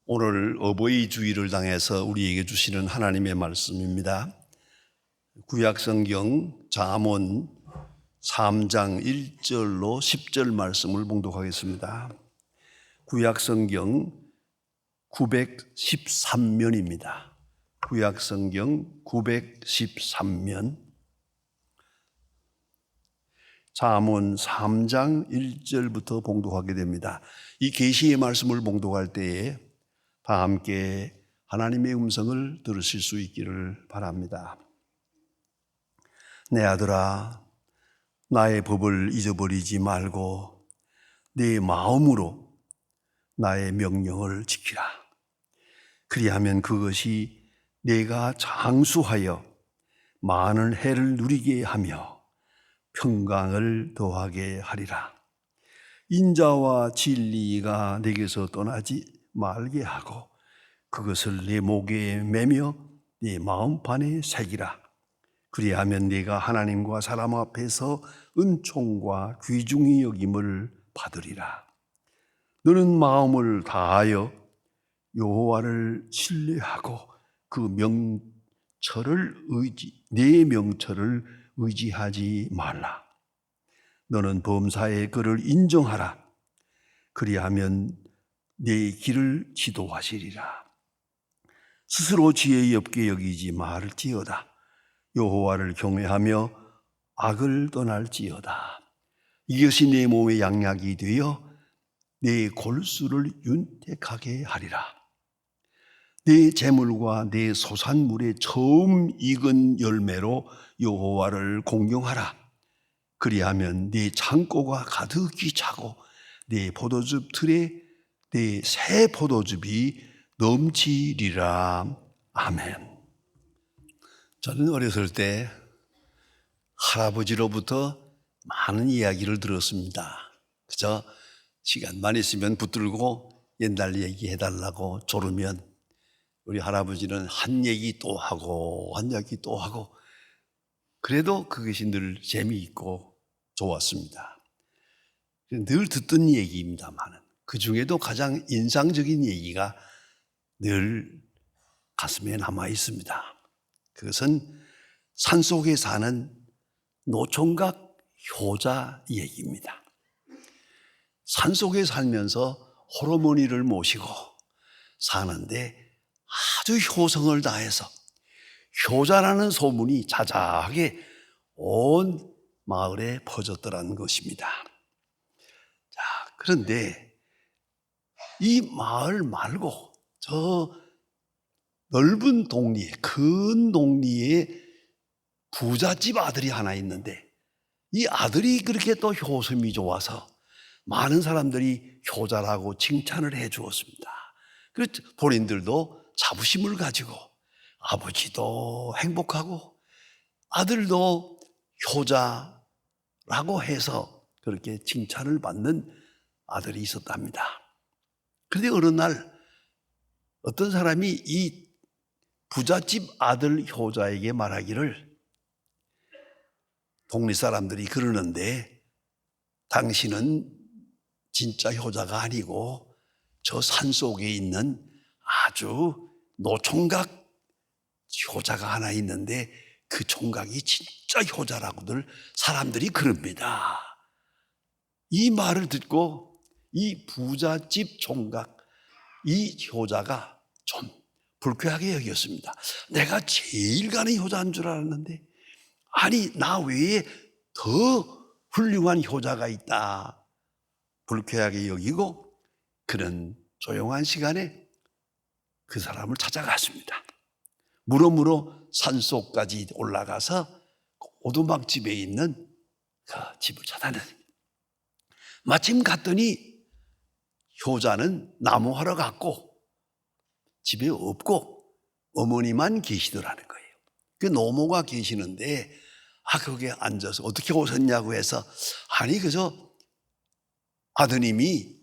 오늘 어버이 주일을 당해서 우리에게 주시는 하나님의 말씀입니다. 구약성경 잠언 3장 1절로 10절 말씀을 봉독하겠습니다. 구약성경 913면입니다. 구약성경 913면 잠언 3장 1절부터 봉독하게 됩니다. 이 계시의 말씀을 봉독할 때에 다 함께 하나님의 음성을 들으실 수 있기를 바랍니다. 내 아들아, 나의 법을 잊어버리지 말고 네 마음으로 나의 명령을 지키라. 그리하면 그것이 내가 장수하여 많은 해를 누리게 하며 평강을 더하게 하리라. 인자와 진리가 내게서 떠나지 말게 하고 그것을 내 목에 매며 네 마음판에 새기라. 그리하면 네가 하나님과 사람 앞에서 은총과 귀중히 여김을 받으리라. 너는 마음을 다하여 여호와를 신뢰하고 내 명철을 의지하지 말라. 너는 범사에 그를 인정하라. 그리하면 내 길을 지도하시리라. 스스로 지혜 없게 여기지 말지어다. 여호와를 경외하며 악을 떠날지어다. 이것이 내 몸의 양약이 되어 내 골수를 윤택하게 하리라. 내 재물과 내 소산물의 처음 익은 열매로 여호와를 공경하라. 그리하면 네 창고가 가득히 차고 네 포도즙 틀에 네 새 포도즙이 넘치리라. 아멘. 저는 어렸을 때 할아버지로부터 많은 이야기를 들었습니다. 그저 시간만 있으면 붙들고 옛날 얘기 해달라고 조르면 우리 할아버지는 한 얘기 또 하고 한 얘기 또 하고, 그래도 그것이 늘 재미있고 좋았습니다. 늘 듣던 얘기입니다만 그 중에도 가장 인상적인 얘기가 늘 가슴에 남아 있습니다. 그것은 산속에 사는 노총각 효자 얘기입니다. 산속에 살면서 호르머니를 모시고 사는데 아주 효성을 다해서 효자라는 소문이 자자하게 온 마을에 퍼졌더라는 것입니다. 자, 그런데 이 마을 말고 저 넓은 동리에, 큰 동리에 부잣집 아들이 하나 있는데 이 아들이 그렇게 또 효성이 좋아서 많은 사람들이 효자라고 칭찬을 해 주었습니다. 그래서 본인들도 자부심을 가지고 아버지도 행복하고 아들도 효자라고 해서 그렇게 칭찬을 받는 아들이 있었답니다. 그런데 어느 날 어떤 사람이 이 부잣집 아들 효자에게 말하기를, 동네 사람들이 그러는데 당신은 진짜 효자가 아니고 저 산속에 있는 아주 노총각 효자가 하나 있는데 그 총각이 진짜 효자라고들 사람들이 그럽니다. 이 말을 듣고 이 부잣집 총각, 이 효자가 좀 불쾌하게 여겼습니다. 내가 제일 가는 효자인 줄 알았는데 아니 나 외에 더 훌륭한 효자가 있다. 불쾌하게 여기고 그는 조용한 시간에 그 사람을 찾아갔습니다. 무럭무럭 산속까지 올라가서 오두막집에 있는 그 집을 찾아냈습니다. 마침 갔더니 효자는 나무하러 갔고 집에 없고 어머니만 계시더라는 거예요. 그 노모가 계시는데 거기에 앉아서 어떻게 오셨냐고 해서 아니 그저 아드님이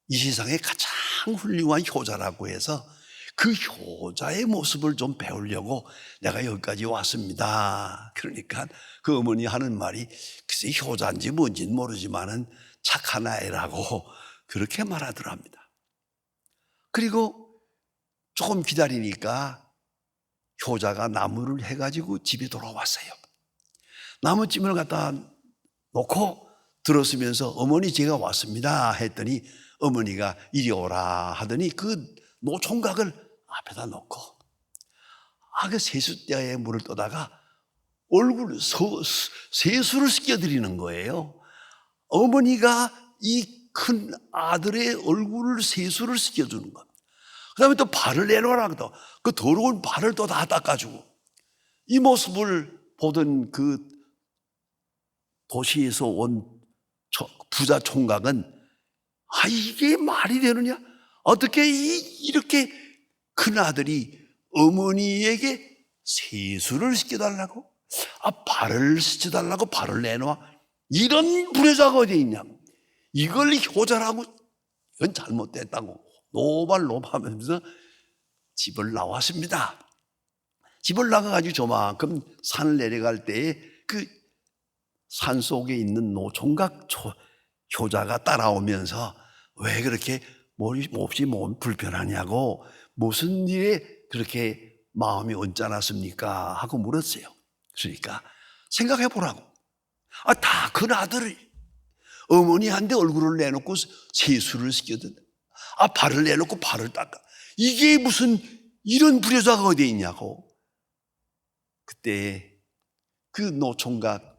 이 세상에 가장 훌륭한 효자라고 해서 그 효자의 모습을 좀 배우려고 내가 여기까지 왔습니다. 그러니까 그 어머니 하는 말이 글쎄 효자인지 뭔지는 모르지만은 착한 아이라고 그렇게 말하더랍니다. 그리고 조금 기다리니까 효자가 나무를 해가지고 집에 돌아왔어요. 나무찜을 갖다 놓고 들었으면서 어머니 제가 왔습니다 했더니 어머니가 이리 오라 하더니 그 노총각을 앞에다 놓고 그 세숫대에 물을 떠다가 얼굴 세수를 시켜드리는 거예요. 어머니가 이 큰 아들의 얼굴을 세수를 시켜주는 것. 그 다음에 또 발을 내놓으라. 그 더러운 발을 또 다 닦아주고. 이 모습을 보던 그 도시에서 온 부자 총각은 이게 말이 되느냐? 어떻게 이렇게 큰 아들이 어머니에게 세수를 시켜달라고? 발을 씻어달라고 발을 내놔? 이런 불효자가 어디 있냐고. 이걸 효자라고. 이건 잘못됐다고 노발노발하면서 집을 나왔습니다. 집을 나가가지고 저만큼 산을 내려갈 때에 그 산 속에 있는 노총각 효자가 따라오면서 왜 그렇게 몹시 몸 불편하냐고, 무슨 일에 그렇게 마음이 언짢았습니까 하고 물었어요. 그러니까 생각해 보라고. 다 큰 아들을 어머니한테 얼굴을 내놓고 세수를 시켜든, 발을 내놓고 발을 닦아. 이게 무슨 이런 불효자가 어디에 있냐고. 그때 그 노총각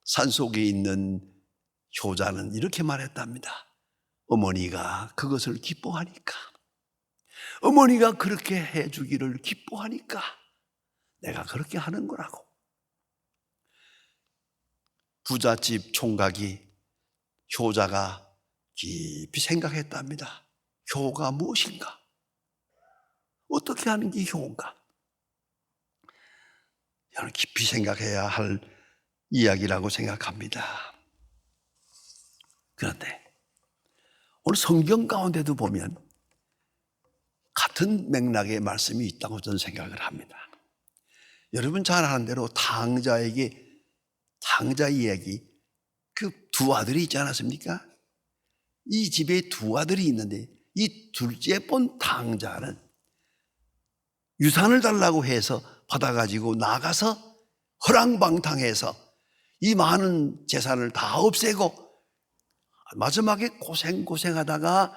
산속에 있는 효자는 이렇게 말했답니다. 어머니가 그것을 기뻐하니까, 어머니가 그렇게 해주기를 기뻐하니까 내가 그렇게 하는 거라고. 부잣집 총각이 효자가 깊이 생각했답니다. 효가 무엇인가? 어떻게 하는 게 효인가? 저는 깊이 생각해야 할 이야기라고 생각합니다. 그런데 오늘 성경 가운데도 보면 같은 맥락의 말씀이 있다고 저는 생각을 합니다. 여러분 잘 아는 대로 탕자 이야기, 그 두 아들이 있지 않았습니까? 이 집에 두 아들이 있는데 이 둘째 본 탕자는 유산을 달라고 해서 받아가지고 나가서 허랑방탕해서 이 많은 재산을 다 없애고 마지막에 고생하다가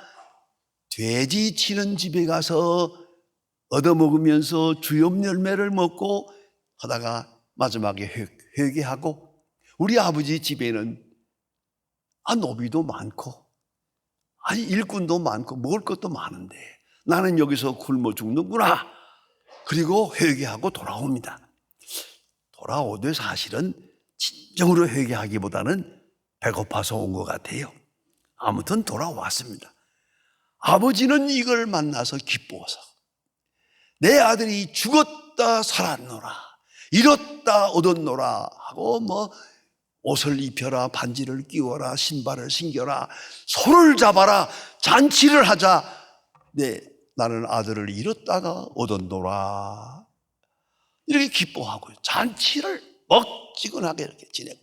돼지 치는 집에 가서 얻어먹으면서 주엽 열매를 먹고 하다가 마지막에 회개하고, 우리 아버지 집에는 노비도 많고 일꾼도 많고 먹을 것도 많은데 나는 여기서 굶어 죽는구나. 그리고 회개하고 돌아옵니다. 돌아오되 사실은 진정으로 회개하기보다는 배고파서 온 것 같아요. 아무튼 돌아왔습니다. 아버지는 이걸 만나서 기뻐서 내 아들이 죽었다 살았노라, 잃었다 얻었노라 하고 옷을 입혀라, 반지를 끼워라, 신발을 신겨라, 소를 잡아라, 잔치를 하자. 나는 아들을 잃었다가 얻었노라. 이렇게 기뻐하고 잔치를 먹지근하게 이렇게 지내고.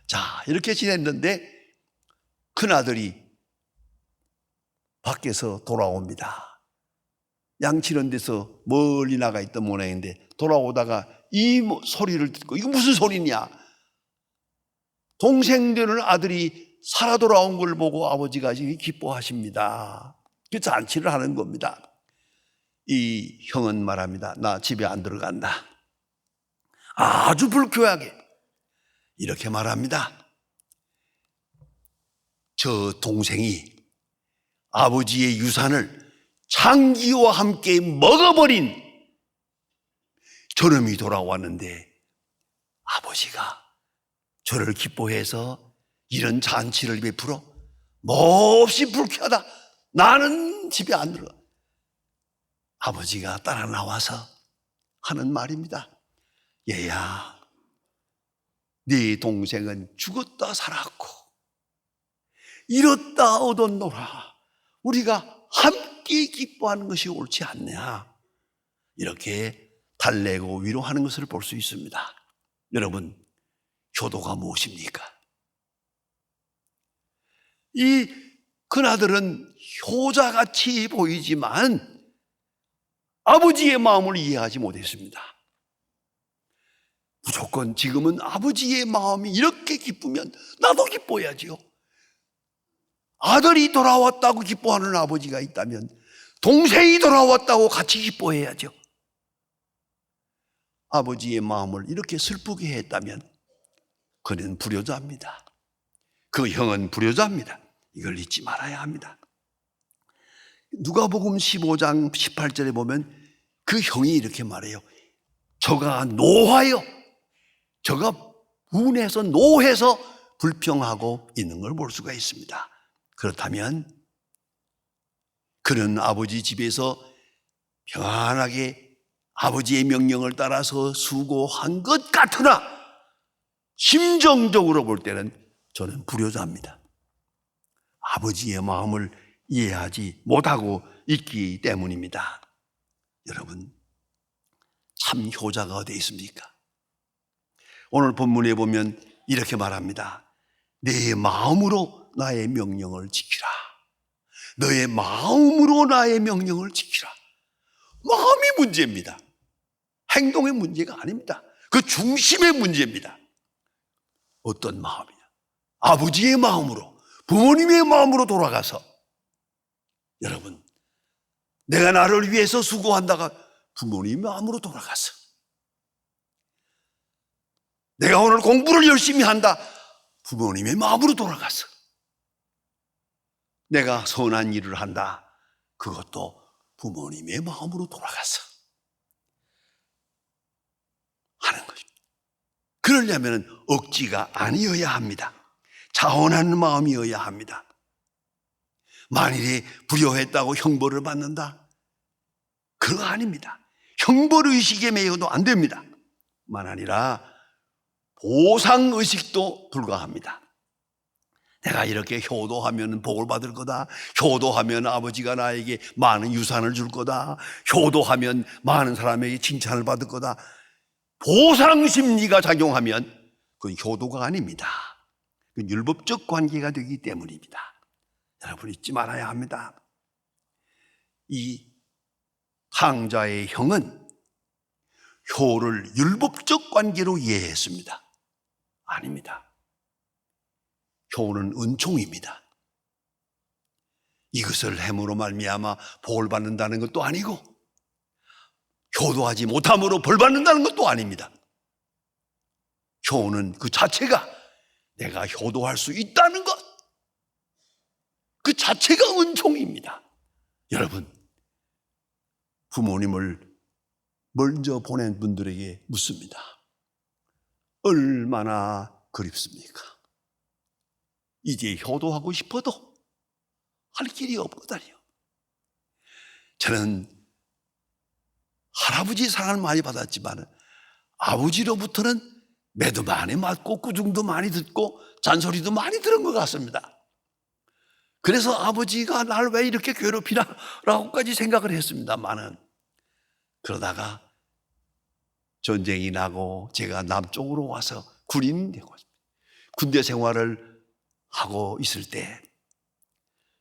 자, 이렇게 지냈는데 큰아들이 밖에서 돌아옵니다. 양치는 데서 멀리 나가 있던 모양인데 돌아오다가 이 소리를 듣고, 이거 무슨 소리냐? 동생 되는 아들이 살아 돌아온 걸 보고 아버지가 기뻐하십니다. 그 잔치를 하는 겁니다. 이 형은 말합니다. 나 집에 안 들어간다. 아주 불쾌하게 이렇게 말합니다. 저 동생이 아버지의 유산을 창기와 함께 먹어버린 저놈이 돌아왔는데 아버지가 저를 기뻐해서 이런 잔치를 베풀어 몹시 불쾌하다. 나는 집에 안 들어가. 아버지가 따라 나와서 하는 말입니다. 얘야, 네 동생은 죽었다 살았고 잃었다 얻었노라. 우리가 함께 기뻐하는 것이 옳지 않냐. 이렇게 달래고 위로하는 것을 볼 수 있습니다. 여러분, 효도가 무엇입니까? 이 큰아들은 효자같이 보이지만 아버지의 마음을 이해하지 못했습니다. 무조건 지금은 아버지의 마음이 이렇게 기쁘면 나도 기뻐야지요. 아들이 돌아왔다고 기뻐하는 아버지가 있다면 동생이 돌아왔다고 같이 기뻐해야죠. 아버지의 마음을 이렇게 슬프게 했다면 그는 불효자입니다. 그 형은 불효자입니다. 이걸 잊지 말아야 합니다. 누가복음 15장 18절에 보면 그 형이 이렇게 말해요. 저가 노하여, 저가 분해서 노해서 불평하고 있는 걸 볼 수가 있습니다. 그렇다면 그는 아버지 집에서 평안하게 아버지의 명령을 따라서 수고한 것 같으나 심정적으로 볼 때는 저는 불효자입니다. 아버지의 마음을 이해하지 못하고 있기 때문입니다. 여러분, 참 효자가 어디에 있습니까? 오늘 본문에 보면 이렇게 말합니다. 내 마음으로 나의 명령을 지키라. 너의 마음으로 나의 명령을 지키라. 마음이 문제입니다. 행동의 문제가 아닙니다. 그 중심의 문제입니다. 어떤 마음이냐? 아버지의 마음으로, 부모님의 마음으로 돌아가서, 여러분, 내가 나를 위해서 수고한다가 부모님의 마음으로 돌아가서, 내가 오늘 공부를 열심히 한다, 부모님의 마음으로 돌아가서, 내가 선한 일을 한다, 그것도 부모님의 마음으로 돌아가서 하는 것입니다. 그러려면 억지가 아니어야 합니다. 자원하는 마음이어야 합니다. 만일에 불효했다고 형벌을 받는다? 그거 아닙니다. 형벌의식에 매여도 안 됩니다. 만 아니라 보상의식도 불가합니다. 내가 이렇게 효도하면 복을 받을 거다. 효도하면 아버지가 나에게 많은 유산을 줄 거다. 효도하면 많은 사람에게 칭찬을 받을 거다. 보상심리가 작용하면 그건 효도가 아닙니다. 그건 율법적 관계가 되기 때문입니다. 여러분 잊지 말아야 합니다. 이 탕자의 형은 효를 율법적 관계로 이해했습니다. 아닙니다. 효는 은총입니다. 이것을 행으로 말미암아 복을 받는다는 것도 아니고 효도하지 못함으로 벌 받는다는 것도 아닙니다. 효는 그 자체가 내가 효도할 수 있다는 것, 그 자체가 은총입니다. 여러분, 부모님을 먼저 보낸 분들에게 묻습니다. 얼마나 그립습니까? 이제 효도하고 싶어도 할 길이 없거든요. 저는 할아버지 사랑을 많이 받았지만 아버지로부터는 매도 많이 맞고 꾸중도 많이 듣고 잔소리도 많이 들은 것 같습니다. 그래서 아버지가 날 왜 이렇게 괴롭히나 라고까지 생각을 했습니다만은, 그러다가 전쟁이 나고 제가 남쪽으로 와서 군인이 되고 군대 생활을 하고 있을 때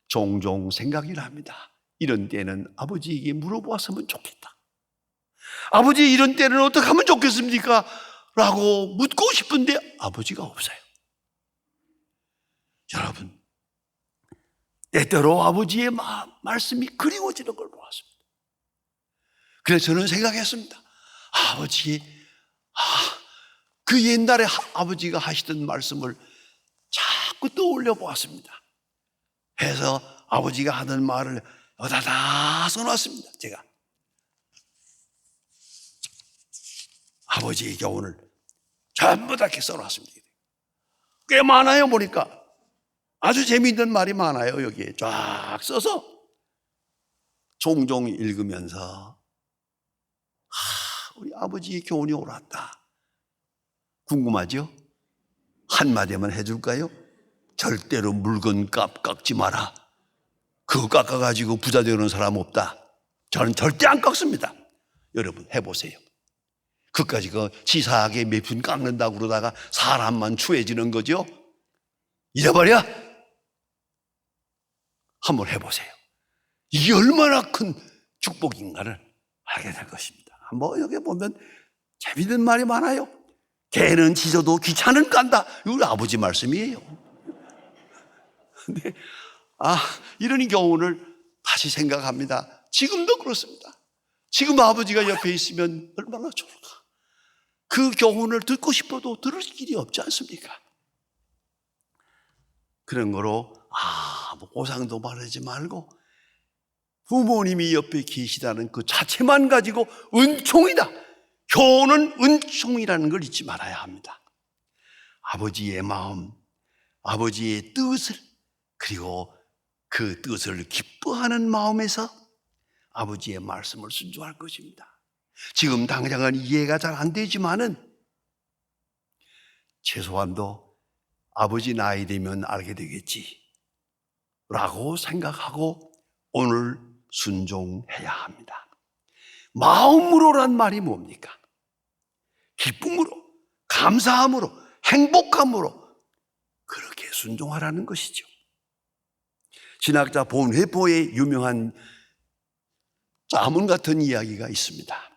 종종 생각이 납니다. 이런 때는 아버지에게 물어보았으면 좋겠다. 아버지, 이런 때는 어떻게 하면 좋겠습니까? 라고 묻고 싶은데 아버지가 없어요. 여러분, 때때로 아버지의 말씀이 그리워지는 걸 보았습니다. 그래서 저는 생각했습니다. 그 옛날에 아버지가 하시던 말씀을 자꾸 떠올려 보았습니다. 해서 아버지가 하던 말을 어디다 다 써놨습니다. 제가 아버지의 교훈을 전부 다 이렇게 써놨습니다. 꽤 많아요. 보니까 아주 재미있는 말이 많아요. 여기에 쫙 써서 종종 읽으면서 우리 아버지의 교훈이 옳았다. 궁금하죠? 한마디만 해줄까요? 절대로 물건 깎지 마라. 그거 깎아가지고 부자 되는 사람 없다. 저는 절대 안 깎습니다. 여러분 해보세요. 그까지 치사하게 몇 푼 깎는다고 그러다가 사람만 추해지는 거죠. 잊어버려. 한번 해보세요. 이게 얼마나 큰 축복인가를 알게 될 것입니다. 뭐 여기 보면 재밌는 말이 많아요. 개는 짖어도 귀찮은 깐다. 이거 아버지 말씀이에요. 근데 이런 경우를 다시 생각합니다. 지금도 그렇습니다. 지금 아버지가 옆에 있으면 얼마나 좋을까. 그 교훈을 듣고 싶어도 들을 길이 없지 않습니까? 그런 거로 뭐 보상도 바라지 말고 부모님이 옆에 계시다는 그 자체만 가지고 은총이다. 교훈은 은총이라는 걸 잊지 말아야 합니다. 아버지의 마음, 아버지의 뜻을, 그리고 그 뜻을 기뻐하는 마음에서 아버지의 말씀을 순종할 것입니다. 지금 당장은 이해가 잘 안 되지만은 최소한도 아버지 나이 되면 알게 되겠지 라고 생각하고 오늘 순종해야 합니다. 마음으로란 말이 뭡니까? 기쁨으로, 감사함으로, 행복함으로 그렇게 순종하라는 것이죠. 신학자 본회포의 유명한 자문 같은 이야기가 있습니다.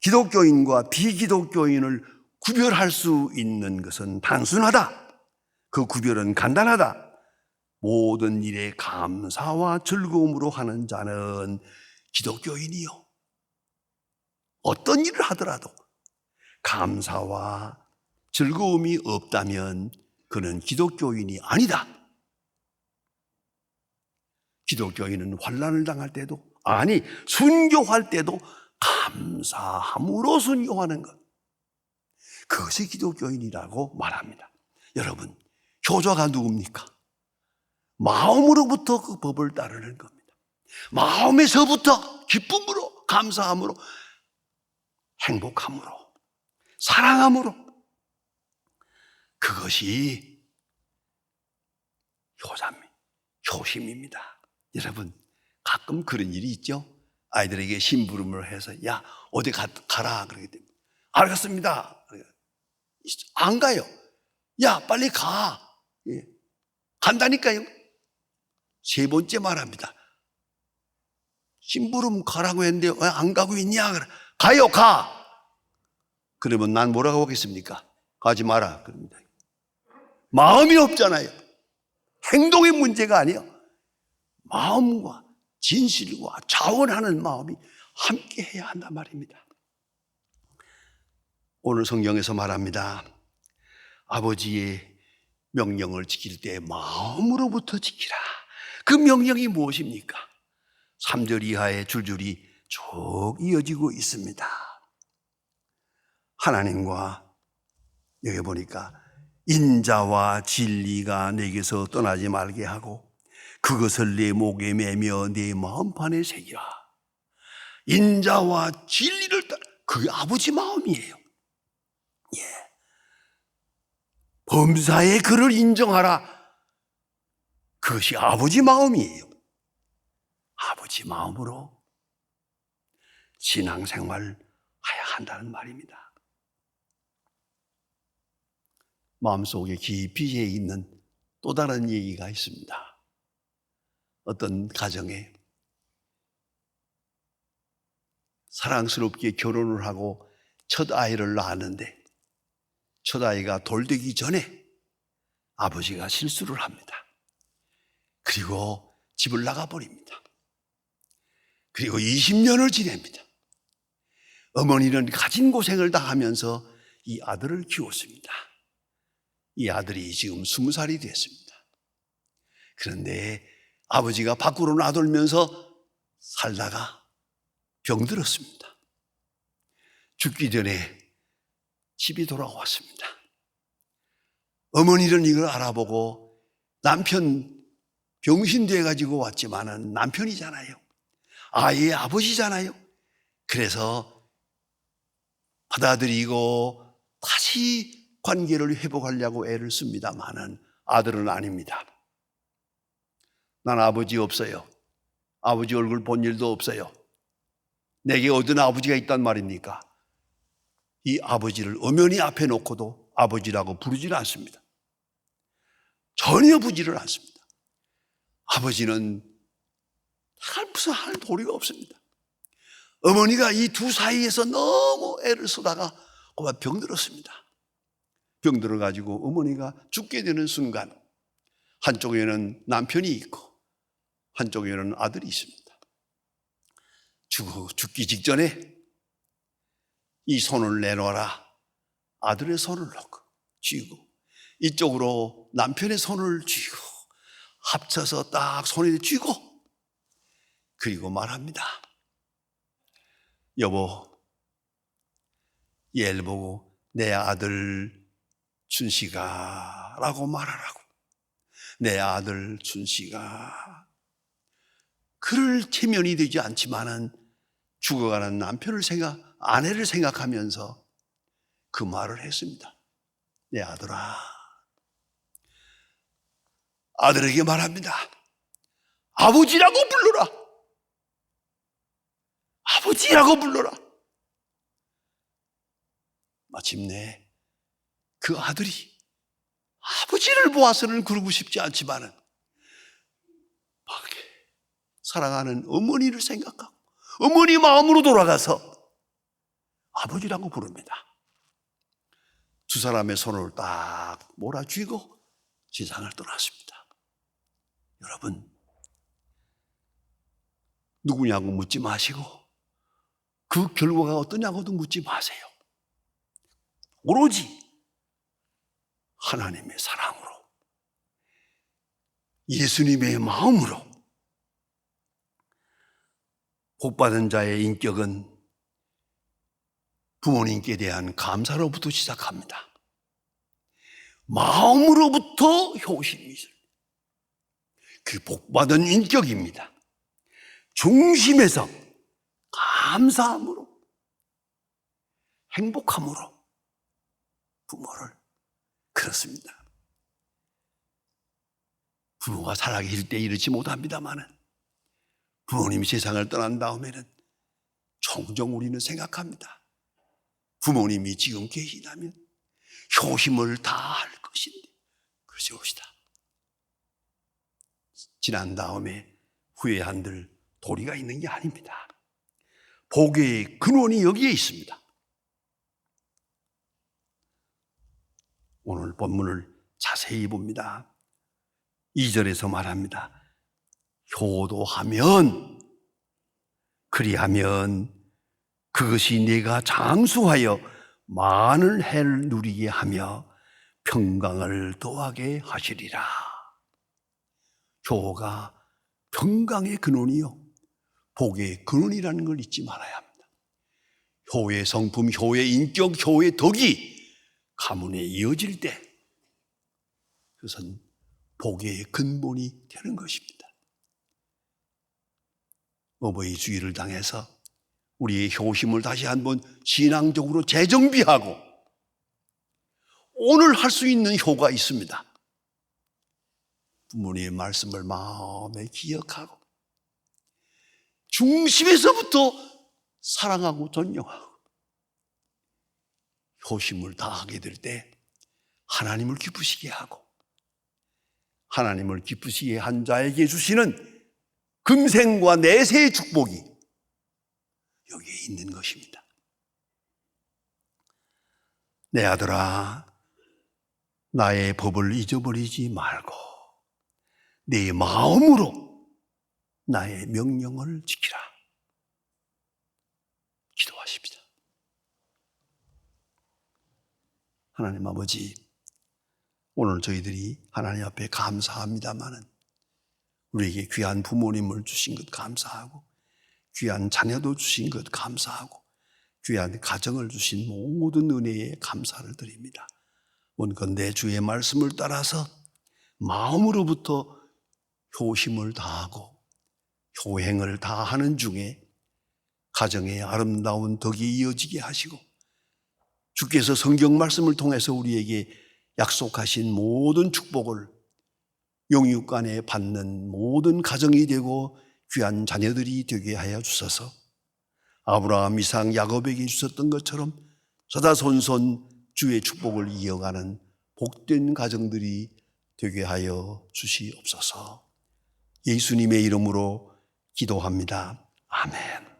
기독교인과 비기독교인을 구별할 수 있는 것은 단순하다. 그 구별은 간단하다. 모든 일에 감사와 즐거움으로 하는 자는 기독교인이요. 어떤 일을 하더라도 감사와 즐거움이 없다면 그는 기독교인이 아니다. 기독교인은 환난을 당할 때도, 순교할 때도 감사함으로 순교하는 것. 그것이 기독교인이라고 말합니다. 여러분, 효자가 누굽니까? 마음으로부터 그 법을 따르는 겁니다. 마음에서부터 기쁨으로, 감사함으로, 행복함으로, 사랑함으로. 그것이 효심입니다. 여러분, 가끔 그런 일이 있죠. 아이들에게 심부름을 해서 야 어디 가라 그러기 때문에 알겠습니다. 안 가요. 야 빨리 가. 간다니까요. 세 번째 말합니다. 심부름 가라고 했는데 왜 안 가고 있냐? 가요, 가. 그러면 난 뭐라고 하겠습니까? 가지 마라 그럽니다. 마음이 없잖아요. 행동의 문제가 아니에요. 마음과 진실과 자원하는 마음이 함께 해야 한단 말입니다. 오늘 성경에서 말합니다. 아버지의 명령을 지킬 때 마음으로부터 지키라. 그 명령이 무엇입니까? 3절 이하에 줄줄이 쭉 이어지고 있습니다. 하나님과 여기 보니까 인자와 진리가 내게서 떠나지 말게 하고 그것을 내 목에 매며 내 마음판에 새기라. 인자와 진리를 따라, 그게 아버지 마음이에요. 범사의 그를 인정하라. 그것이 아버지 마음이에요. 아버지 마음으로 신앙생활 해야 한다는 말입니다. 마음속에 깊이 있는 또 다른 얘기가 있습니다. 어떤 가정에 사랑스럽게 결혼을 하고 첫 아이를 낳았는데 첫 아이가 돌되기 전에 아버지가 실수를 합니다. 그리고 집을 나가버립니다. 그리고 20년을 지냅니다. 어머니는 가진 고생을 다 하면서 이 아들을 키웠습니다. 이 아들이 지금 20살이 됐습니다. 그런데 아버지가 밖으로 나돌면서 살다가 병들었습니다. 죽기 전에 집이 돌아왔습니다. 어머니는 이걸 알아보고 남편 병신돼가지고 왔지만은 남편이잖아요. 아이의 아버지잖아요. 그래서 받아들이고 다시 관계를 회복하려고 애를 씁니다만은 아들은 아닙니다. 난 아버지 없어요. 아버지 얼굴 본 일도 없어요. 내게 어떤 아버지가 있단 말입니까? 이 아버지를 엄연히 앞에 놓고도 아버지라고 부르지는 않습니다. 전혀 부지를 않습니다. 아버지는 무슨 할 도리가 없습니다. 어머니가 이 두 사이에서 너무 애를 쓰다가 그만 병들었습니다. 병들어가지고 어머니가 죽게 되는 순간 한쪽에는 남편이 있고 한쪽에는 아들이 있습니다. 죽기 직전에 이 손을 내놓아라. 아들의 손을 놓고 쥐고 이쪽으로 남편의 손을 쥐고 합쳐서 딱 손에 쥐고 그리고 말합니다. 여보, 얘를 보고 내 아들 춘식아 라고 말하라고. 내 아들 춘식아. 그럴 체면이 되지 않지만은 죽어가는 남편을 아내를 생각하면서 그 말을 했습니다. 내 아들아. 아들에게 말합니다. 아버지라고 불러라. 아버지라고 불러라. 마침내 그 아들이 아버지를 보아서는 그러고 싶지 않지만은 막 사랑하는 어머니를 생각하고 어머니 마음으로 돌아가서 아버지라고 부릅니다. 두 사람의 손을 딱 몰아쥐고 세상을 떠났습니다. 여러분, 누구냐고 묻지 마시고 그 결과가 어떠냐고도 묻지 마세요. 오로지 하나님의 사랑으로, 예수님의 마음으로. 복받은 자의 인격은 부모님께 대한 감사로부터 시작합니다. 마음으로부터 효심이 있어요. 그 복받은 인격입니다. 중심에서 감사함으로, 행복함으로 부모를, 그렇습니다. 부모가 살아계실 때 이렇지 못합니다만은 부모님이 세상을 떠난 다음에는 종종 우리는 생각합니다. 부모님이 지금 계시다면 효심을 다할 것인데 그러지 옵시다. 지난 다음에 후회한들 도리가 있는 게 아닙니다. 복의 근원이 여기에 있습니다. 오늘 본문을 자세히 봅니다. 2절에서 말합니다. 효도하면, 그리하면 그것이 네가 장수하여 많은 해를 누리게 하며 평강을 더하게 하시리라. 효가 평강의 근원이요 복의 근원이라는 걸 잊지 말아야 합니다. 효의 성품, 효의 인격, 효의 덕이 가문에 이어질 때 그것은 복의 근본이 되는 것입니다. 어버이 주의를 당해서 우리의 효심을 다시 한번 신앙적으로 재정비하고 오늘 할 수 있는 효가 있습니다. 부모님의 말씀을 마음에 기억하고 중심에서부터 사랑하고 존경하고 효심을 다하게 될 때 하나님을 기쁘시게 하고 하나님을 기쁘시게 한 자에게 주시는 금생과 내세의 축복이 여기에 있는 것입니다. 내 아들아, 나의 법을 잊어버리지 말고 내 마음으로 나의 명령을 지키라. 기도하십시다. 하나님 아버지, 오늘 저희들이 하나님 앞에 감사합니다마는 우리에게 귀한 부모님을 주신 것 감사하고 귀한 자녀도 주신 것 감사하고 귀한 가정을 주신 모든 은혜에 감사를 드립니다. 원컨대 주의 말씀을 따라서 마음으로부터 효심을 다하고 효행을 다하는 중에 가정의 아름다운 덕이 이어지게 하시고 주께서 성경 말씀을 통해서 우리에게 약속하신 모든 축복을 영육간에 받는 모든 가정이 되고 귀한 자녀들이 되게 하여 주소서. 아브라함, 이삭, 야곱에게 주셨던 것처럼 서다손손 주의 축복을 이어가는 복된 가정들이 되게 하여 주시옵소서. 예수님의 이름으로 기도합니다. 아멘.